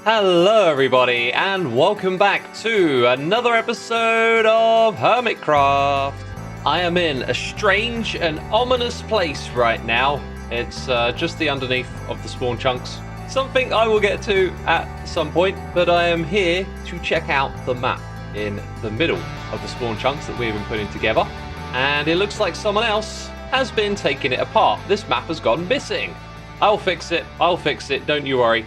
Hello everybody and welcome back to another episode of Hermitcraft. I am in a strange and ominous place right now. It's just the underneath of the spawn chunks. Something I will get to at some point, but I am here to check out the map in the middle of the spawn chunks that we've been putting together. And it looks like someone else has been taking it apart. This map has gone missing. I'll fix it, don't you worry.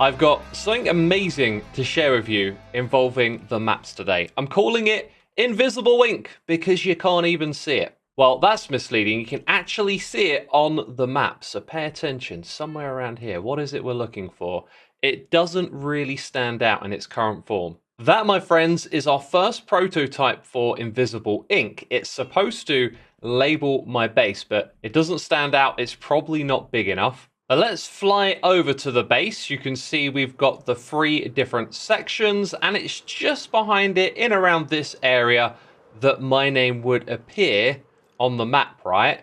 I've got something amazing to share with you involving the maps today. I'm calling it Invisible Ink because you can't even see it. Well, that's misleading. You can actually see it on the map, so pay attention. Somewhere around here. What is it we're looking for? It doesn't really stand out in its current form. That, my friends, is our first prototype for Invisible Ink. It's supposed to label my base, but it doesn't stand out. It's probably not big enough. Let's fly over to the base. You can see we've got the 3 different sections, and it's just behind it, in around this area, that my name would appear on the map, right?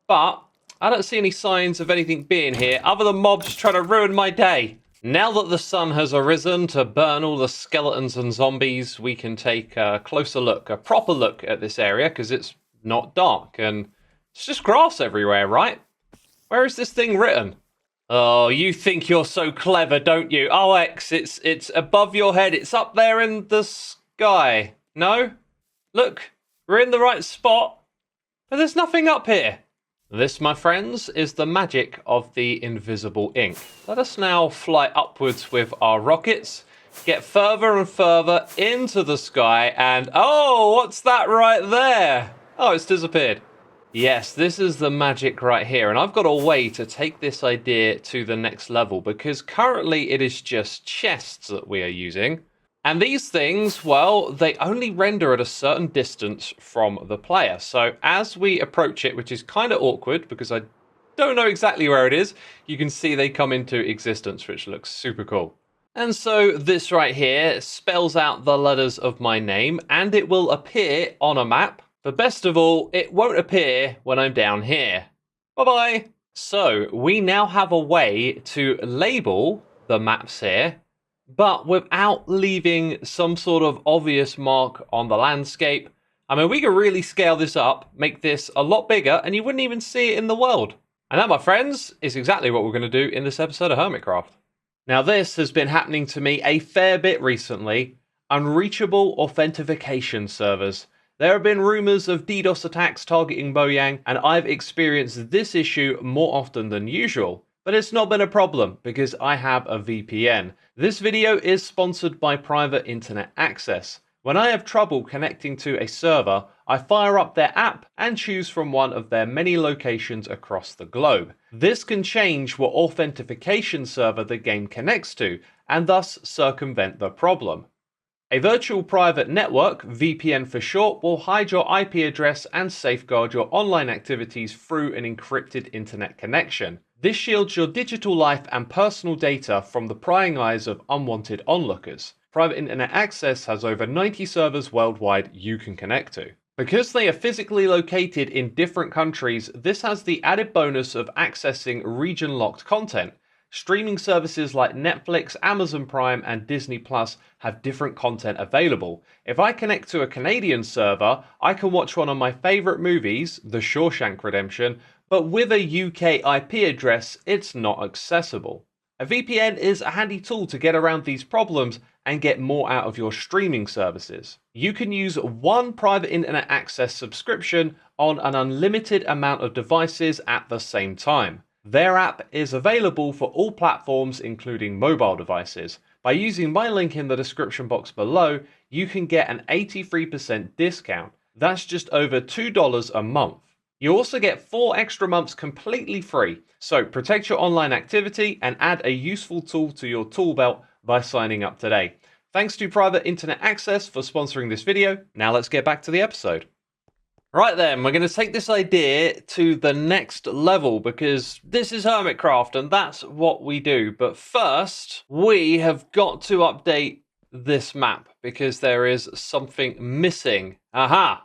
But I don't see any signs of anything being here, other than mobs trying to ruin my day. Now that the sun has arisen to burn all the skeletons and zombies, we can take a closer look, a proper look at this area, because it's not dark, and it's just grass everywhere, right? Where is this thing written? Oh, you think you're so clever, don't you? Oh, X, it's above your head. It's up there in the sky. No? Look, we're in the right spot, but there's nothing up here. This, my friends, is the magic of the invisible ink. Let us now fly upwards with our rockets, get further and further into the sky, and oh, what's that right there? Oh, it's disappeared. Yes, this is the magic right here, and I've got a way to take this idea to the next level, because currently it is just chests that we are using. And these things, well, they only render at a certain distance from the player. So as we approach it, which is kind of awkward, because I don't know exactly where it is, you can see they come into existence, which looks super cool. And so this right here spells out the letters of my name, and it will appear on a map. But best of all, it won't appear when I'm down here. Bye-bye. So we now have a way to label the maps here, but without leaving some sort of obvious mark on the landscape. I mean, we could really scale this up, make this a lot bigger, and you wouldn't even see it in the world. And that, my friends, is exactly what we're going to do in this episode of Hermitcraft. Now, this has been happening to me a fair bit recently. Unreachable authentication servers. There have been rumors of DDoS attacks targeting Mojang, and I've experienced this issue more often than usual. But it's not been a problem, because I have a VPN. This video is sponsored by Private Internet Access. When I have trouble connecting to a server, I fire up their app and choose from one of their many locations across the globe. This can change what authentication server the game connects to, and thus circumvent the problem. A virtual private network, VPN for short, will hide your IP address and safeguard your online activities through an encrypted internet connection. This shields your digital life and personal data from the prying eyes of unwanted onlookers. Private Internet Access has over 90 servers worldwide you can connect to. Because they are physically located in different countries, this has the added bonus of accessing region-locked content. Streaming services like Netflix, Amazon Prime, and Disney Plus have different content available. If I connect to a Canadian server, I can watch one of my favorite movies, The Shawshank Redemption, but with a UK IP address, it's not accessible. A VPN is a handy tool to get around these problems and get more out of your streaming services. You can use one Private Internet Access subscription on an unlimited amount of devices at the same time. Their app is available for all platforms, including mobile devices. By using my link in the description box below, you can get an 83% discount. That's just over $2 a month. You also get 4 extra months completely free. So protect your online activity and add a useful tool to your tool belt by signing up today. Thanks to Private Internet Access for sponsoring this video. Now let's get back to the episode. Right then, we're going to take this idea to the next level, because this is Hermitcraft and that's what we do. But first, we have got to update this map because there is something missing. Aha!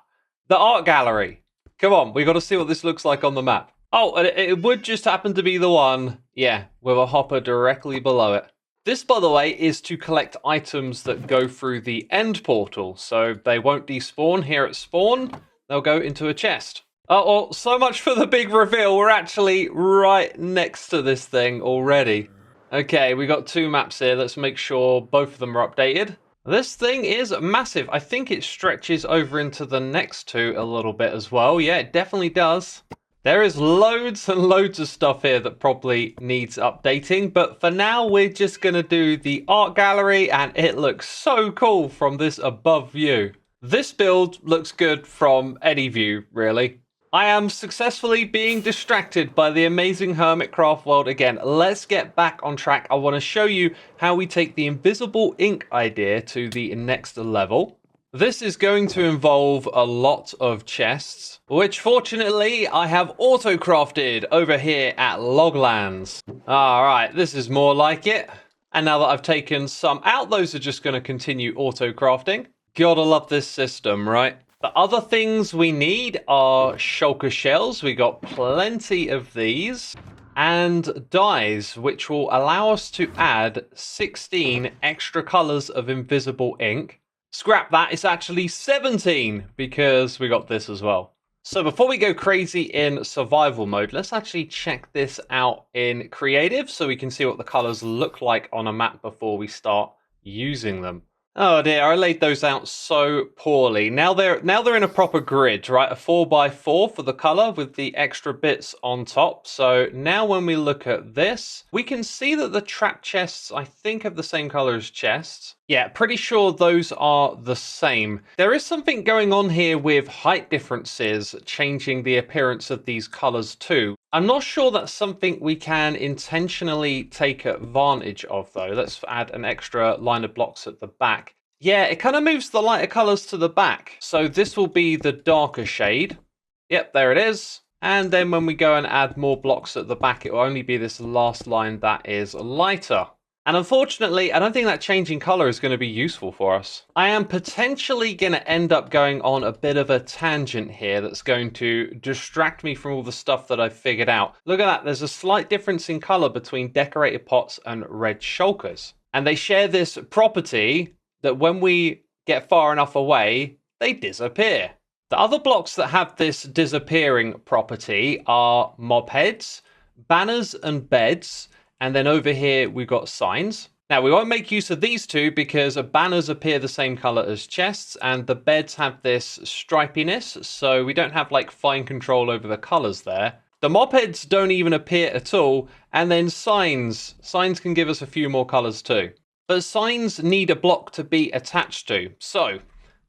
The art gallery. Come on, we got to see what this looks like on the map. Oh, and it would just happen to be the one, yeah, with a hopper directly below it. This, by the way, is to collect items that go through the end portal, so they won't despawn here at spawn. They'll go into a chest. Oh, well, so much for the big reveal. We're actually right next to this thing already. Okay, we got 2 maps here. Let's make sure both of them are updated. This thing is massive. I think it stretches over into the next 2 a little bit as well. Yeah, it definitely does. There is loads and loads of stuff here that probably needs updating, but for now we're just going to do the art gallery, and it looks so cool from this above view. This build looks good from any view, really. I am successfully being distracted by the amazing Hermitcraft world again. Let's get back on track. I want to show you how we take the invisible ink idea to the next level. This is going to involve a lot of chests, which fortunately I have auto-crafted over here at Loglands. Alright, this is more like it. And now that I've taken some out, those are just going to continue auto-crafting. Gotta love this system, right? The other things we need are shulker shells. We got plenty of these. And dyes, which will allow us to add 16 extra colors of invisible ink. Scrap that, it's actually 17 because we got this as well. So before we go crazy in survival mode, let's actually check this out in creative so we can see what the colors look like on a map before we start using them. Oh dear, I laid those out so poorly. Now they're in a proper grid, right? A 4x4 for the color with the extra bits on top. So now when we look at this, we can see that the trap chests, I think, have the same color as chests. Yeah, pretty sure those are the same. There is something going on here with height differences, changing the appearance of these colors too. I'm not sure that's something we can intentionally take advantage of though. Let's add an extra line of blocks at the back. Yeah, it kind of moves the lighter colors to the back. So this will be the darker shade. Yep, there it is. And then when we go and add more blocks at the back, it will only be this last line that is lighter. And unfortunately, I don't think that changing color is going to be useful for us. I am potentially going to end up going on a bit of a tangent here that's going to distract me from all the stuff that I've figured out. Look at that. There's a slight difference in color between decorated pots and red shulkers. And they share this property that when we get far enough away, they disappear. The other blocks that have this disappearing property are mob heads, banners, and beds. And then over here, we've got signs. Now, we won't make use of these two because banners appear the same color as chests, and the beds have this stripiness, so we don't have like fine control over the colors there. The mob heads don't even appear at all, and then signs. Signs can give us a few more colors too. But signs need a block to be attached to. So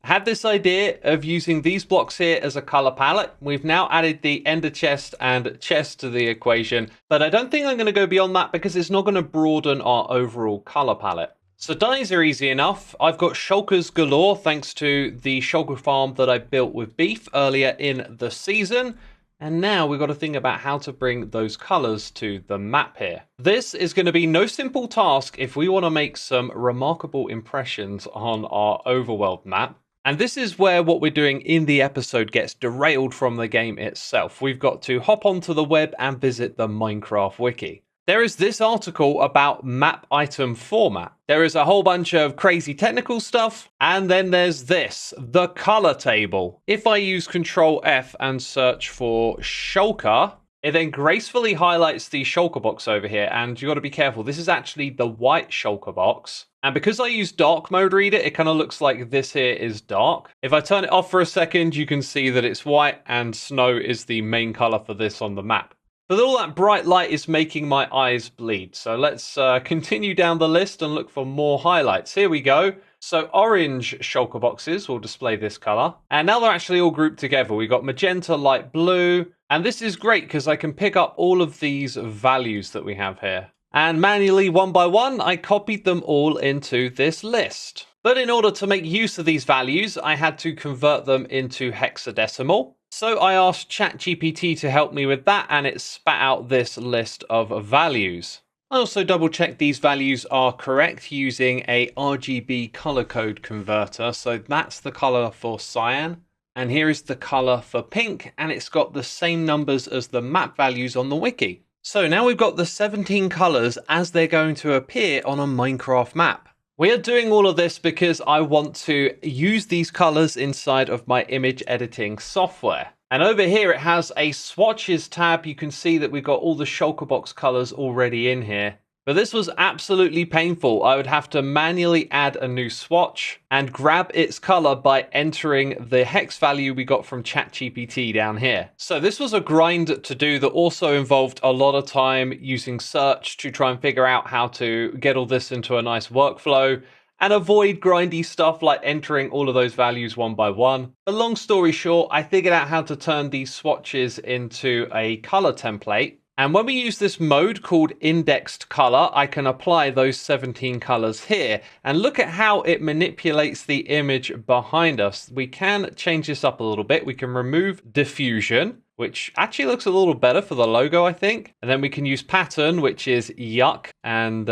I had this idea of using these blocks here as a color palette. We've now added the ender chest and chest to the equation, but I don't think I'm going to go beyond that because it's not going to broaden our overall color palette. So dyes are easy enough. I've got shulkers galore thanks to the shulker farm that I built with beef earlier in the season. And now we've got to think about how to bring those colors to the map here. This is going to be no simple task if we want to make some remarkable impressions on our overworld map. And this is where what we're doing in the episode gets derailed from the game itself. We've got to hop onto the web and visit the Minecraft wiki. There is this article about map item format. There is a whole bunch of crazy technical stuff. And then there's this, the color table. If I use Control F and search for shulker, it then gracefully highlights the shulker box over here. And you got to be careful. This is actually the white shulker box. And because I use dark mode reader, it kind of looks like this here is dark. If I turn it off for a second, you can see that it's white and snow is the main color for this on the map. But all that bright light is making my eyes bleed. So let's continue down the list and look for more highlights. Here we go. So orange shulker boxes will display this color. And now they're actually all grouped together. We've got magenta, light blue. And this is great because I can pick up all of these values that we have here. And manually, one by one, I copied them all into this list. But in order to make use of these values, I had to convert them into hexadecimal. So I asked ChatGPT to help me with that, and it spat out this list of values. I also double checked these values are correct using a RGB color code converter. So that's the color for cyan. And here is the color for pink, and it's got the same numbers as the map values on the wiki. So now we've got the 17 colors as they're going to appear on a Minecraft map. We are doing all of this because I want to use these colors inside of my image editing software. And over here it has a swatches tab. You can see that we've got all the shulker box colors already in here. But this was absolutely painful. I would have to manually add a new swatch and grab its color by entering the hex value we got from ChatGPT down here. So this was a grind to do that also involved a lot of time using search to try and figure out how to get all this into a nice workflow and avoid grindy stuff like entering all of those values one by one. But long story short, I figured out how to turn these swatches into a color template. And when we use this mode called indexed color, I can apply those 17 colors here and look at how it manipulates the image behind us. We can change this up a little bit. We can remove diffusion, which actually looks a little better for the logo, I think. And then we can use pattern, which is yuck, and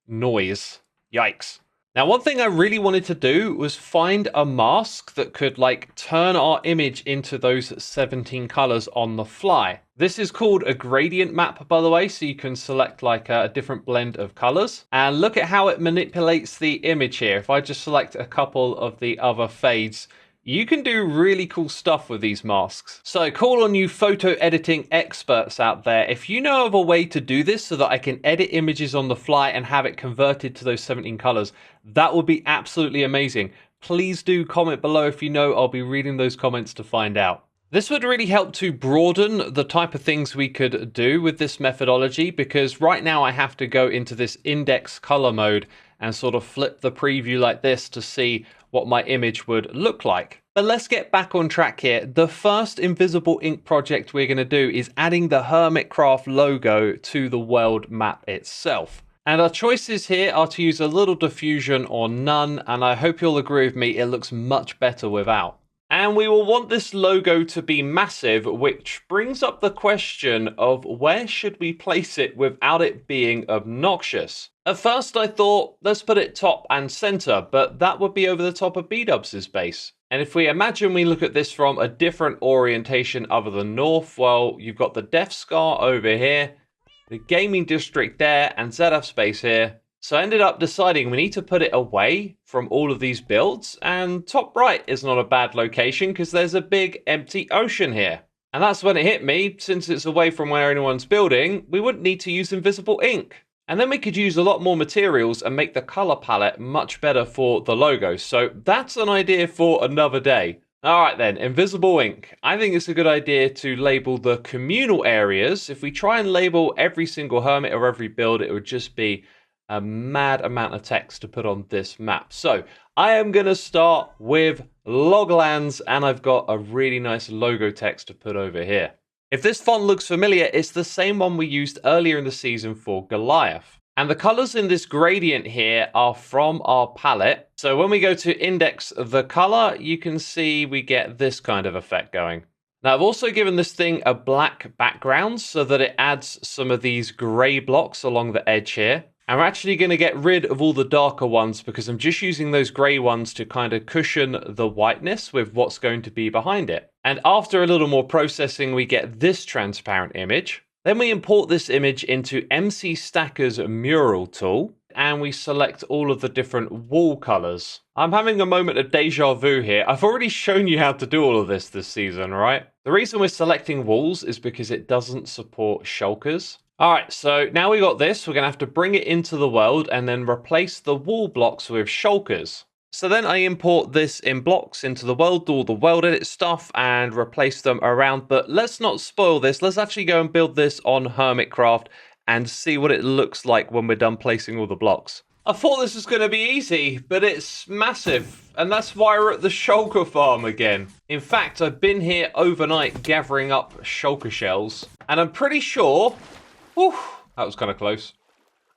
noise. Yikes. Now, one thing I really wanted to do was find a mask that could like turn our image into those 17 colors on the fly. This is called a gradient map, by the way, so you can select like a different blend of colors and look at how it manipulates the image here. If I just select a couple of the other fades, you can do really cool stuff with these masks. So call on you photo editing experts out there. If you know of a way to do this so that I can edit images on the fly and have it converted to those 17 colors, that would be absolutely amazing. Please do comment below if you know. I'll be reading those comments to find out. This would really help to broaden the type of things we could do with this methodology, because right now I have to go into this index color mode and sort of flip the preview like this to see what my image would look like. But let's get back on track here. The first invisible ink project we're going to do is adding the Hermitcraft logo to the world map itself. And our choices here are to use a little diffusion or none, and I hope you'll agree with me, it looks much better without. And we will want this logo to be massive, which brings up the question of where should we place it without it being obnoxious? At first I thought, let's put it top and center, but that would be over the top of B-Dubs' base. And if we imagine we look at this from a different orientation other than north, well, you've got the Death Scar over here, the gaming district there, and ZF space here. So I ended up deciding we need to put it away from all of these builds, and top right is not a bad location because there's a big empty ocean here. And that's when it hit me, since it's away from where anyone's building, we wouldn't need to use invisible ink. And then we could use a lot more materials and make the color palette much better for the logo. So that's an idea for another day. All right then, invisible ink. I think it's a good idea to label the communal areas. If we try and label every single hermit or every build, it would just be a mad amount of text to put on this map. So I am going to start with loglands, and I've got a really nice logo text to put over here. If this font looks familiar, it's the same one we used earlier in the season for Goliath. And the colors in this gradient here are from our palette. So when we go to index the color, you can see we get this kind of effect going. Now I've also given this thing a black background so that it adds some of these gray blocks along the edge here. And we're actually going to get rid of all the darker ones because I'm just using those gray ones to kind of cushion the whiteness with what's going to be behind it. And after a little more processing, we get this transparent image. Then we import this image into MC Stacker's mural tool, and we select all of the different wall colors. I'm having a moment of deja vu here. I've already shown you how to do all of this season, right? The reason we're selecting walls is because it doesn't support shulkers. All right, so now we got this, we're going to have to bring it into the world and then replace the wall blocks with shulkers. So then I import this in blocks into the world, do all the world edit stuff and replace them around. But let's not spoil this. Let's actually go and build this on Hermitcraft and see what it looks like when we're done placing all the blocks. I thought this was going to be easy, but it's massive. And that's why we're at the shulker farm again. In fact, I've been here overnight gathering up shulker shells. And I'm pretty sure... Whew, that was kind of close.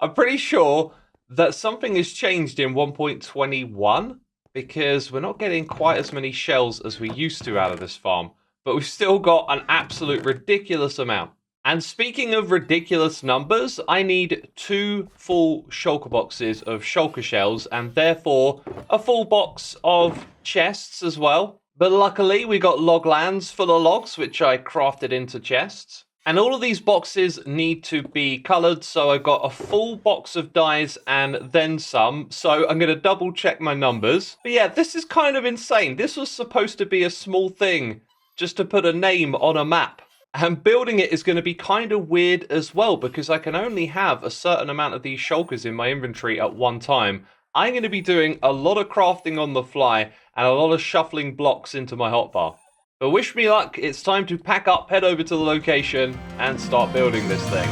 I'm pretty sure that something has changed in 1.21 because we're not getting quite as many shells as we used to out of this farm, but we've still got an absolute ridiculous amount. And speaking of ridiculous numbers, I need 2 full shulker boxes of shulker shells and therefore a full box of chests as well. But luckily we got log lands full of logs, which I crafted into chests. And all of these boxes need to be colored, so I've got a full box of dyes and then some. So I'm going to double check my numbers. But yeah, this is kind of insane. This was supposed to be a small thing just to put a name on a map. And building it is going to be kind of weird as well, because I can only have a certain amount of these shulkers in my inventory at one time. I'm going to be doing a lot of crafting on the fly and a lot of shuffling blocks into my hotbar. But wish me luck, it's time to pack up, head over to the location, and start building this thing.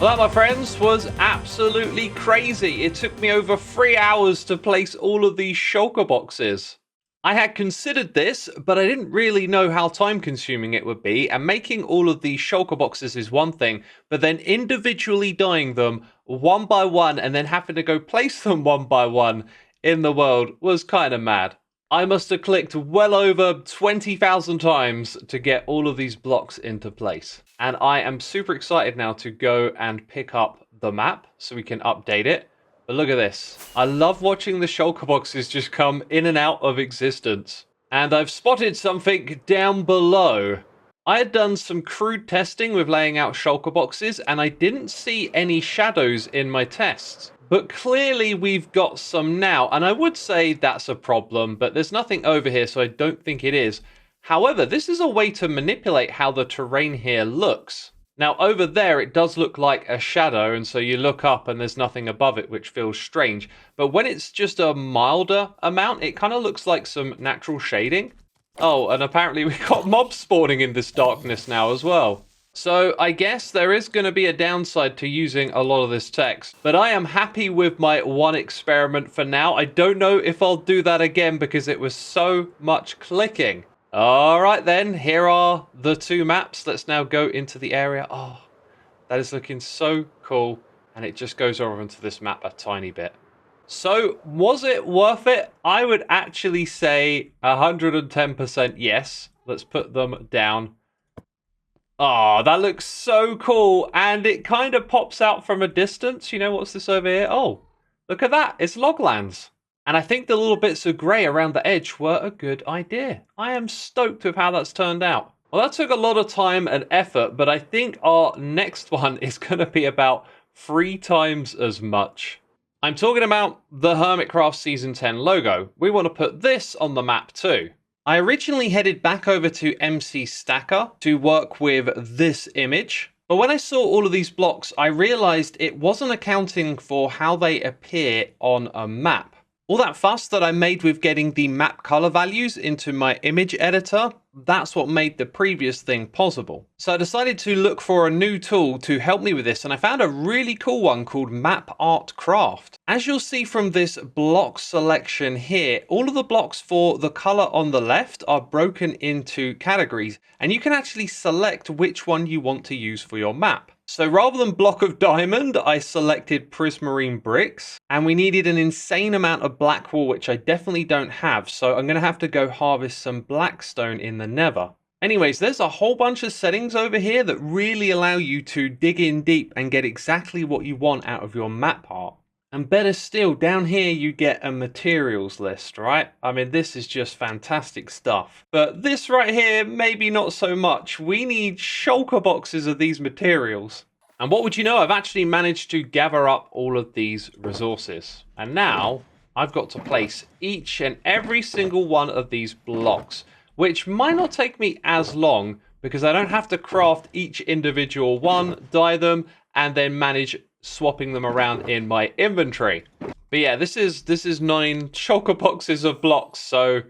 Well, that, my friends, was absolutely crazy. It took me over 3 hours to place all of these shulker boxes. I had considered this, but I didn't really know how time-consuming it would be, and making all of these shulker boxes is one thing, but then individually dyeing them one by one and then having to go place them one by one in the world was kind of mad. I must have clicked well over 20,000 times to get all of these blocks into place. And I am super excited now to go and pick up the map so we can update it. But look at this. I love watching the shulker boxes just come in and out of existence. And I've spotted something down below. I had done some crude testing with laying out shulker boxes, and I didn't see any shadows in my tests. But clearly we've got some now, and I would say that's a problem, but there's nothing over here, so I don't think it is. However, this is a way to manipulate how the terrain here looks. Now, over there, it does look like a shadow, and so you look up and there's nothing above it, which feels strange. But when it's just a milder amount, it kind of looks like some natural shading. Oh, and apparently we've got mobs spawning in this darkness now as well. So I guess there is going to be a downside to using a lot of this text, but I am happy with my one experiment for now. I don't know if I'll do that again because it was so much clicking. All right then, here are the two maps. Let's now go into the area. Oh, that is looking so cool. And it just goes over into this map a tiny bit. So was it worth it? I would actually say 110% yes. Let's put them down. Oh, that looks so cool. And it kind of pops out from a distance. You know, what's this over here? Oh, look at that. It's loglands. And I think the little bits of grey around the edge were a good idea. I am stoked with how that's turned out. Well, that took a lot of time and effort, but I think our next one is going to be about 3 times as much. I'm talking about the Hermitcraft Season 10 logo. We want to put this on the map too. I originally headed back over to MC Stacker to work with this image, but when I saw all of these blocks, I realized it wasn't accounting for how they appear on a map. All that fuss that I made with getting the map color values into my image editor, that's what made the previous thing possible. So I decided to look for a new tool to help me with this, and I found a really cool one called Map Art Craft. As you'll see from this block selection here, all of the blocks for the color on the left are broken into categories, and you can actually select which one you want to use for your map. So rather than block of diamond, I selected prismarine bricks, and we needed an insane amount of black wool, which I definitely don't have. So I'm going to have to go harvest some blackstone in the nether. Anyways, there's a whole bunch of settings over here that really allow you to dig in deep and get exactly what you want out of your map art. And better still, down here you get a materials list, right? I mean, this is just fantastic stuff. But this right here, maybe not so much. We need shulker boxes of these materials. And what would you know, I've actually managed to gather up all of these resources. And now I've got to place each and every single one of these blocks, which might not take me as long because I don't have to craft each individual one, dye them, and then manage swapping them around in my inventory. But yeah, this is 9 shulker boxes of blocks, so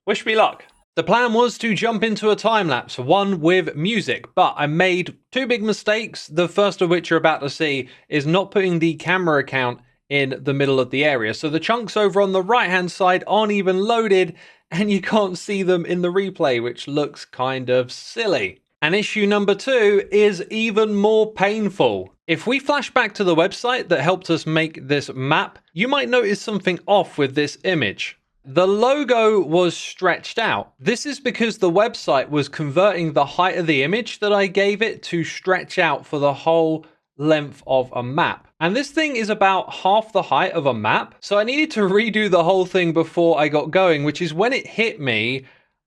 wish me luck. The plan was to jump into a time lapse, one with music, but I made two big mistakes. The first of which you're about to see is not putting the camera account in the middle of the area. So the chunks over on the right hand side aren't even loaded and you can't see them in the replay, which looks kind of silly. And issue number two is even more painful. If we flash back to the website that helped us make this map, you might notice something off with this image. The logo was stretched out. This is because the website was converting the height of the image that I gave it to stretch out for the whole length of a map. And this thing is about half the height of a map. So I needed to redo the whole thing before I got going, which is when it hit me,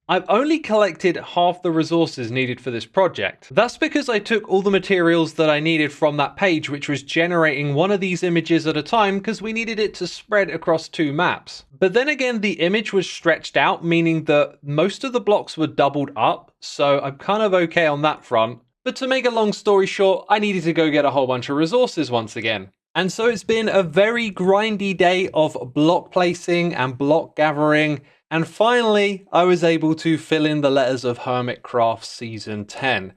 I've only collected half the resources needed for this project. That's because I took all the materials that I needed from that page, which was generating one of these images at a time because we needed it to spread across two maps. But then again, the image was stretched out, meaning that most of the blocks were doubled up. So I'm kind of okay on that front. But to make a long story short, I needed to go get a whole bunch of resources once again. And so it's been a very grindy day of block placing and block gathering. And finally, I was able to fill in the letters of Hermitcraft Season 10.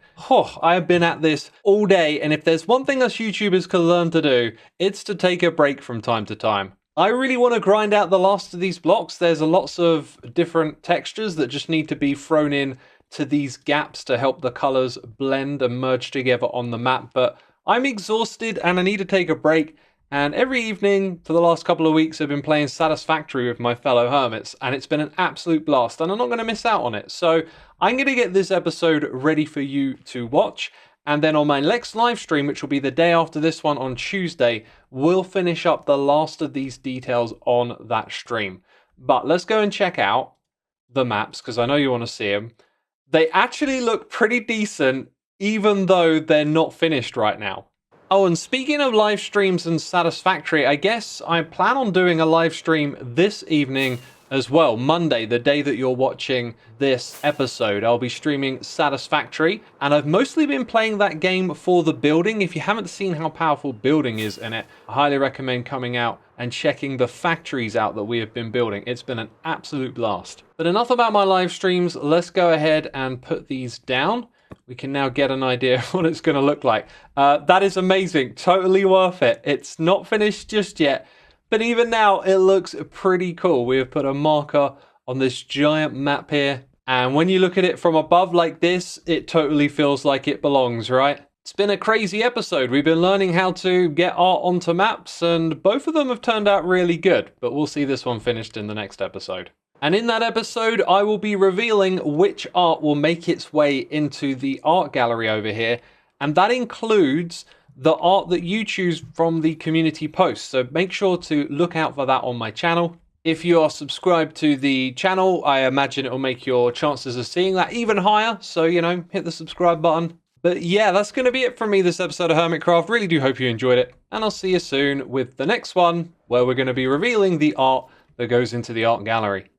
I have been at this all day, and if there's one thing us YouTubers can learn to do, it's to take a break from time to time. I really want to grind out the last of these blocks. There's lots of different textures that just need to be thrown in to these gaps to help the colors blend and merge together on the map, but I'm exhausted and I need to take a break. And every evening for the last couple of weeks, I've been playing Satisfactory with my fellow hermits, and it's been an absolute blast, and I'm not going to miss out on it. So I'm going to get this episode ready for you to watch, and then on my next live stream, which will be the day after this one on Tuesday, we'll finish up the last of these details on that stream. But let's go and check out the maps, because I know you want to see them. They actually look pretty decent, even though they're not finished right now. Oh, and speaking of live streams and Satisfactory, I guess I plan on doing a live stream this evening as well. Monday, the day that you're watching this episode, I'll be streaming Satisfactory. And I've mostly been playing that game for the building. If you haven't seen how powerful building is in it, I highly recommend coming out and checking the factories out that we have been building. It's been an absolute blast. But enough about my live streams. Let's go ahead and put these down. We can now get an idea of what it's going to look like. That is amazing. Totally worth it. It's not finished just yet, but even now it looks pretty cool. We have put a marker on this giant map here. And when you look at it from above like this, it totally feels like it belongs, right? It's been a crazy episode. We've been learning how to get art onto maps, and both of them have turned out really good, but we'll see this one finished in the next episode. And in that episode, I will be revealing which art will make its way into the art gallery over here. And that includes the art that you choose from the community posts. So make sure to look out for that on my channel. If you are subscribed to the channel, I imagine it will make your chances of seeing that even higher. So, you know, hit the subscribe button. But yeah, that's going to be it from me this episode of Hermitcraft. Really do hope you enjoyed it. And I'll see you soon with the next one, where we're going to be revealing the art that goes into the art gallery.